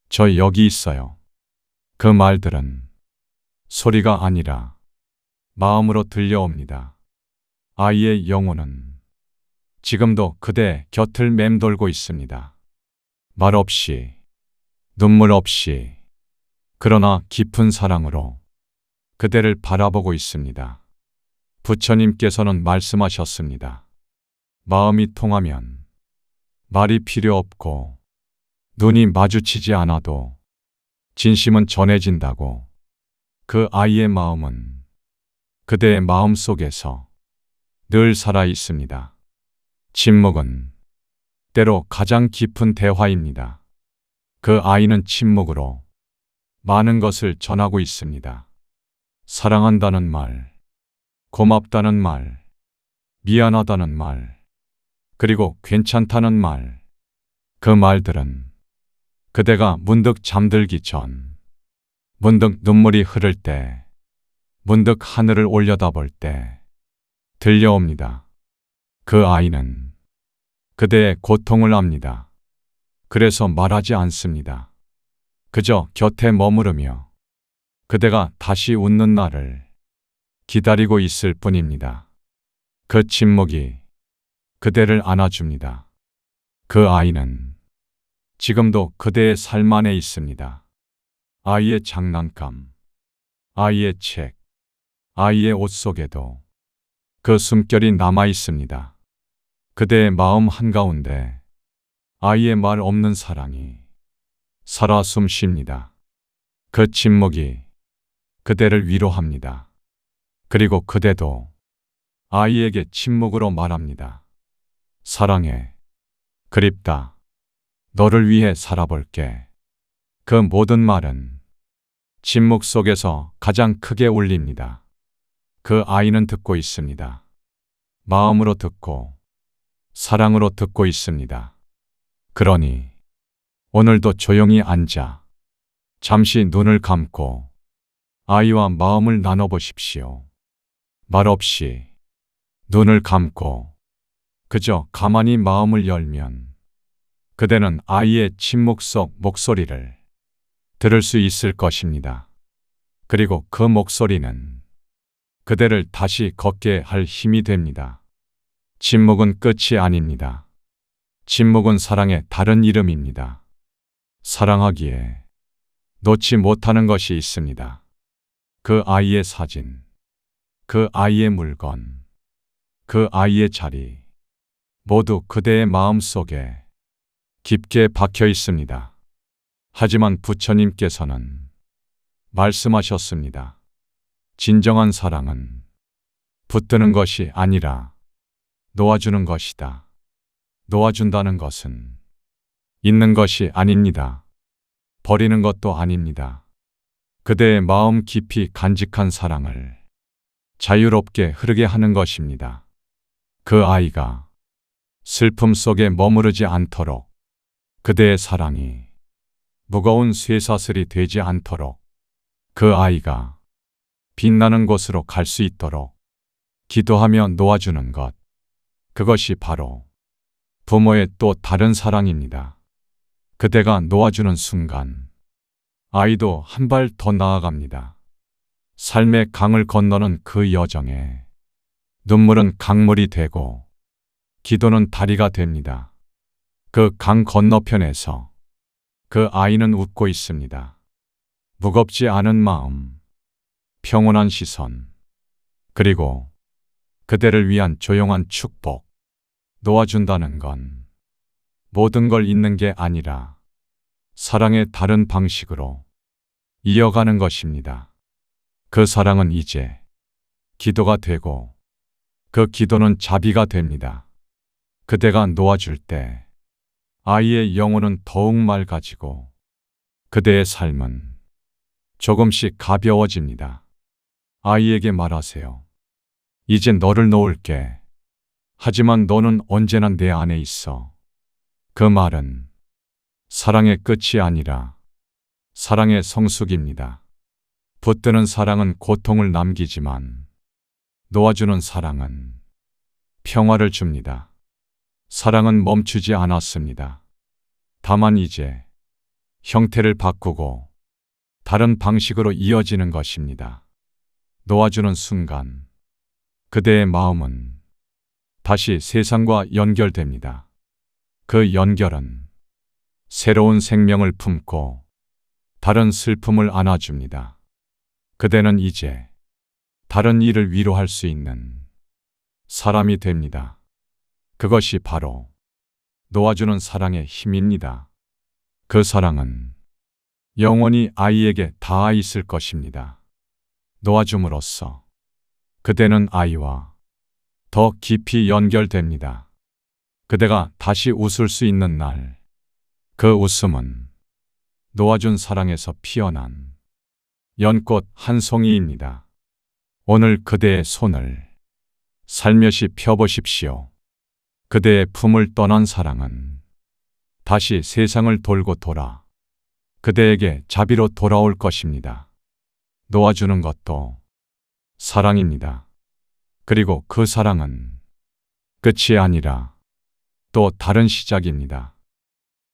저 여기 있어요. 그 말들은 소리가 아니라 마음으로 들려옵니다. 아이의 영혼은 지금도 그대 곁을 맴돌고 있습니다. 말 없이, 눈물 없이, 그러나 깊은 사랑으로 그대를 바라보고 있습니다. 부처님께서는 말씀하셨습니다. 마음이 통하면 말이 필요 없고 눈이 마주치지 않아도 진심은 전해진다고. 그 아이의 마음은 그대의 마음 속에서 늘 살아 있습니다. 침묵은 때로 가장 깊은 대화입니다. 그 아이는 침묵으로 많은 것을 전하고 있습니다. 사랑한다는 말, 고맙다는 말, 미안하다는 말, 그리고 괜찮다는 말. 그 말들은 그대가 문득 잠들기 전, 문득 눈물이 흐를 때, 문득 하늘을 올려다볼 때 들려옵니다. 그 아이는 그대의 고통을 압니다. 그래서 말하지 않습니다. 그저 곁에 머무르며 그대가 다시 웃는 날을 기다리고 있을 뿐입니다. 그 침묵이 그대를 안아줍니다. 그 아이는 지금도 그대의 삶 안에 있습니다. 아이의 장난감, 아이의 책, 아이의 옷 속에도 그 숨결이 남아 있습니다. 그대의 마음 한가운데 아이의 말 없는 사랑이 살아 숨쉽니다. 그 침묵이 그대를 위로합니다. 그리고 그대도 아이에게 침묵으로 말합니다. 사랑해. 그립다. 너를 위해 살아볼게. 그 모든 말은 침묵 속에서 가장 크게 울립니다. 그 아이는 듣고 있습니다. 마음으로 듣고 사랑으로 듣고 있습니다. 그러니 오늘도 조용히 앉아 잠시 눈을 감고 아이와 마음을 나눠보십시오. 말없이 눈을 감고 그저 가만히 마음을 열면 그대는 아이의 침묵 속 목소리를 들을 수 있을 것입니다. 그리고 그 목소리는 그대를 다시 걷게 할 힘이 됩니다. 침묵은 끝이 아닙니다. 침묵은 사랑의 다른 이름입니다. 사랑하기에 놓지 못하는 것이 있습니다. 그 아이의 사진, 그 아이의 물건, 그 아이의 자리, 모두 그대의 마음 속에 깊게 박혀 있습니다. 하지만 부처님께서는 말씀하셨습니다. 진정한 사랑은 붙드는 것이 아니라 놓아주는 것이다. 놓아준다는 것은 있는 것이 아닙니다. 버리는 것도 아닙니다. 그대의 마음 깊이 간직한 사랑을 자유롭게 흐르게 하는 것입니다. 그 아이가 슬픔 속에 머무르지 않도록 그대의 사랑이 무거운 쇠사슬이 되지 않도록 그 아이가 빛나는 곳으로 갈 수 있도록 기도하며 놓아주는 것. 그것이 바로 부모의 또 다른 사랑입니다. 그대가 놓아주는 순간 아이도 한 발 더 나아갑니다. 삶의 강을 건너는 그 여정에 눈물은 강물이 되고 기도는 다리가 됩니다. 그 강 건너편에서 그 아이는 웃고 있습니다. 무겁지 않은 마음, 평온한 시선, 그리고 그대를 위한 조용한 축복. 놓아준다는 건 모든 걸 잊는 게 아니라 사랑의 다른 방식으로 이어가는 것입니다. 그 사랑은 이제 기도가 되고 그 기도는 자비가 됩니다. 그대가 놓아줄 때 아이의 영혼은 더욱 맑아지고 그대의 삶은 조금씩 가벼워집니다. 아이에게 말하세요. 이제 너를 놓을게. 하지만 너는 언제나 내 안에 있어. 그 말은 사랑의 끝이 아니라 사랑의 성숙입니다. 붙드는 사랑은 고통을 남기지만 놓아주는 사랑은 평화를 줍니다. 사랑은 멈추지 않았습니다. 다만 이제 형태를 바꾸고 다른 방식으로 이어지는 것입니다. 놓아주는 순간 그대의 마음은 다시 세상과 연결됩니다. 그 연결은 새로운 생명을 품고 다른 슬픔을 안아줍니다. 그대는 이제 다른 이를 위로할 수 있는 사람이 됩니다. 그것이 바로 놓아주는 사랑의 힘입니다. 그 사랑은 영원히 아이에게 닿아 있을 것입니다. 놓아줌으로써 그대는 아이와 더 깊이 연결됩니다. 그대가 다시 웃을 수 있는 날, 그 웃음은 놓아준 사랑에서 피어난 연꽃 한 송이입니다. 오늘 그대의 손을 살며시 펴보십시오. 그대의 품을 떠난 사랑은 다시 세상을 돌고 돌아 그대에게 자비로 돌아올 것입니다. 놓아주는 것도 사랑입니다. 그리고 그 사랑은 끝이 아니라 또 다른 시작입니다.